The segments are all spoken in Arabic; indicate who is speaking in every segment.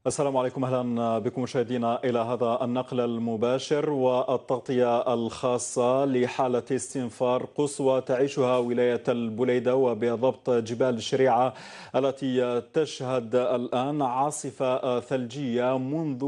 Speaker 1: السلام عليكم، أهلا بكم مشاهدينا إلى هذا النقل المباشر والتغطية الخاصة لحالة استنفار قصوى تعيشها ولاية البليدة وبضبط جبال الشريعة التي تشهد الآن عاصفة ثلجية منذ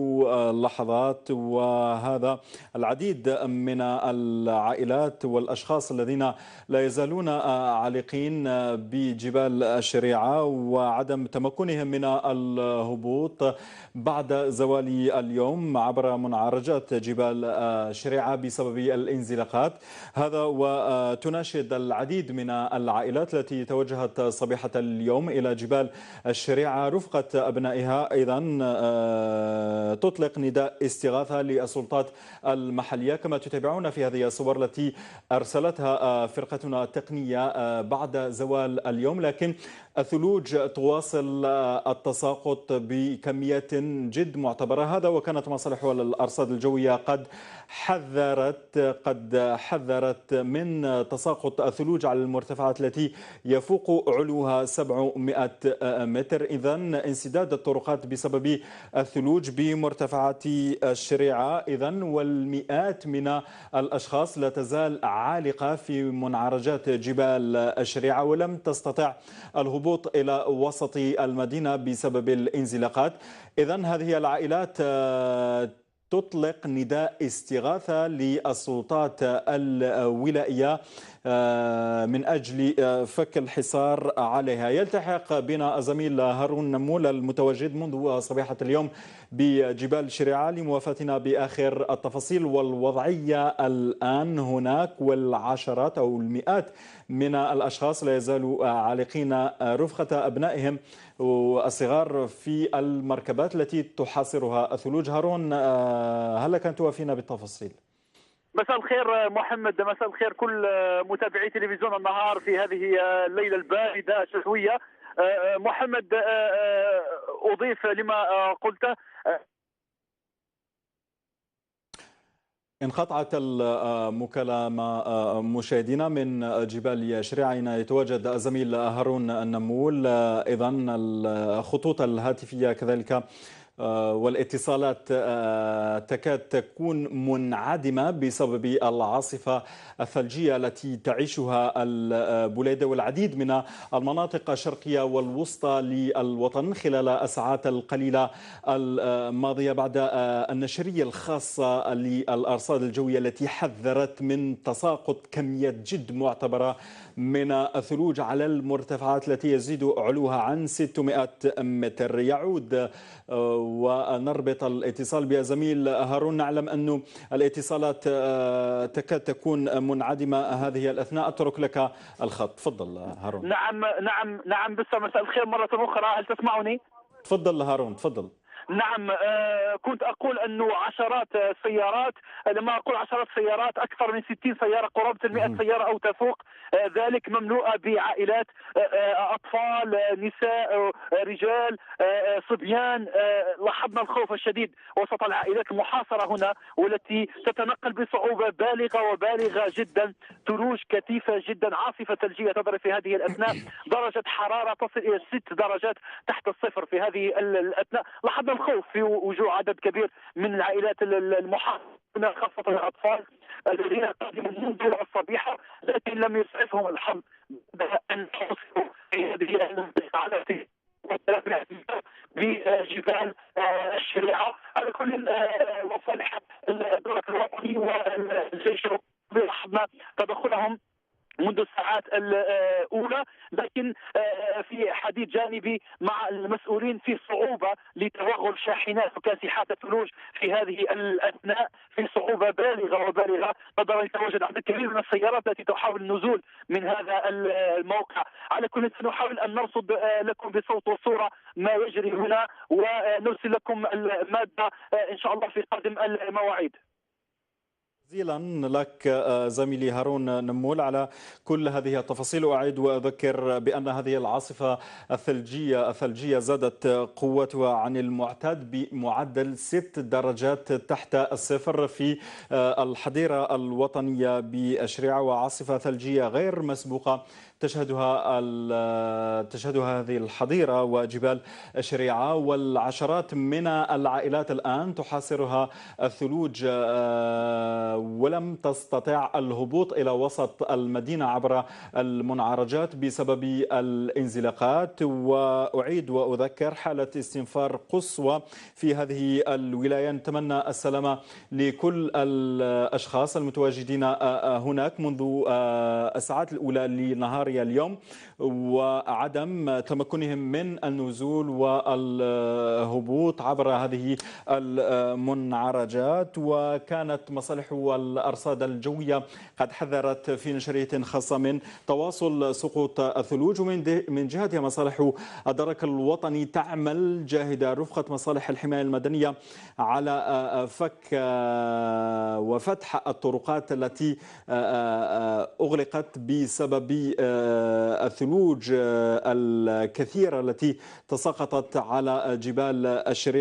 Speaker 1: لحظات. وهذا العديد من العائلات والأشخاص الذين لا يزالون عالقين بجبال الشريعة وعدم تمكنهم من الهبوط بعد زوال اليوم عبر منعرجات جبال شريعة بسبب الانزلاقات. هذا وتناشد العديد من العائلات التي توجهت صبيحة اليوم إلى جبال الشريعة رفقة أبنائها أيضا تطلق نداء استغاثة للسلطات المحلية، كما تتابعون في هذه الصور التي أرسلتها فرقتنا التقنية بعد زوال اليوم. لكن الثلوج تواصل التساقط بكميات جد معتبرة. هذا وكانت مصالح الأرصاد الجوية قد حذرت من تساقط الثلوج على المرتفعات التي يفوق علوها 700 متر. إذن انسداد الطرقات بسبب الثلوج بمرتفعات الشريعة إذن، والمئات من الأشخاص لا تزال عالقة في منعرجات جبال الشريعة ولم تستطع الهبوط إلى وسط المدينة بسبب الانزلاقات. إذن هذه العائلات تطلق نداء استغاثة للسلطات الولائية من أجل فك الحصار عليها. يلتحق بنا الزميل هارون نمول المتواجد منذ صباحة اليوم بجبال شريعة لموافاتنا بآخر التفاصيل والوضعية الآن هناك، والعشرات أو المئات من الأشخاص لا يزالوا عالقين رفقة أبنائهم والصغار في المركبات التي تحاصرها الثلوج. هارون، هل لك أن توافينا بالتفاصيل؟
Speaker 2: مساء الخير محمد، مساء الخير كل متابعي تلفزيون النهار في هذه الليلة الباردة الشتوية. محمد، أضيف لما قلته.
Speaker 1: انقطعت المكالمة مشاهدينا من جبال شريعة أين يتواجد الزميل هارون النمول. أيضا الخطوط الهاتفية كذلك والاتصالات تكاد تكون منعدمة بسبب العاصفة الثلجية التي تعيشها البليدة والعديد من المناطق الشرقية والوسطى للوطن خلال الساعات القليلة الماضية، بعد النشرية الخاصة للأرصاد الجوية التي حذرت من تساقط كميات جد معتبرة من الثلوج على المرتفعات التي يزيد علوها عن 600 متر. يعود ونربط الاتصال بزميل هارون. نعلم أن الاتصالات تكاد تكون منعدمة هذه الأثناء. أترك لك الخط، تفضل هارون.
Speaker 2: نعم بس مساء الخير مرة أخرى، هل تسمعني؟
Speaker 1: تفضل هارون، تفضل.
Speaker 2: نعم، كنت أقول أنه عشرات السيارات، لما أقول عشرات السيارات أكثر من 60 سيارة، قرابة 100 سيارة أو تفوق ذلك، مملوءة بعائلات، أطفال، نساء، رجال، صبيان. لاحظنا الخوف الشديد وسط العائلات المحاصرة هنا، والتي تتنقل بصعوبة بالغة جدا. ثلوج كثيفة جدا، عاصفة ثلجية تضرب في هذه الأثناء، درجة حرارة تصل إلى 6 درجات تحت الصفر في هذه الأثناء. لاحظنا الخوف في وجوه عدد كبير من العائلات المحاصرة، خاصة الأطفال الذين قدموا منذ الصبيحة، لكن لم يسعفهم الحظ أن يحصلوا في هذه المنطقة بجبال الشريعة. على كل مصالح الدولة الوطني والجيش لاحظنا تدخلهم منذ الساعات الأولى، لكن في حديث جانبي مع المسؤولين في صعوبة لتوغل شاحنات وكاسحات الثلوج في هذه الأثناء، في صعوبة بالغة. قدر يتواجد عدد كبير من السيارات التي تحاول النزول من هذا الموقع. على كل سنحاول أن نرصد لكم بصوت وصورة ما يجري هنا، ونرسل لكم المادة إن شاء الله في قادم المواعيد.
Speaker 1: جزيلا لك زميلي هارون نمول على كل هذه التفاصيل. أعيد وأذكر بأن هذه العاصفة الثلجية زادت قوتها عن المعتاد بمعدل 6 درجات تحت الصفر في الحظيرة الوطنية بأشريعة، وعاصفة ثلجية غير مسبوقة تشهدها هذه الحظيرة وجبال أشريعة، والعشرات من العائلات الآن تحاصرها الثلوج ولم تستطع الهبوط إلى وسط المدينة عبر المنعرجات بسبب الانزلاقات. وأعيد وأذكر حالة استنفار قصوى في هذه الولاية. نتمنى السلامة لكل الأشخاص المتواجدين هناك منذ الساعات الأولى لنهار اليوم، وعدم تمكنهم من النزول والهبوط عبر هذه المنعرجات. وكانت مصالح الأرصاد الجوية قد حذرت في نشرية خاصة من تواصل سقوط الثلوج. ومن جهتها مصالح الدرك الوطني تعمل جاهدة رفقة مصالح الحماية المدنية على فك وفتح الطرقات التي أغلقت بسبب الثلوج الكثيرة التي تساقطت على جبال الشريعة.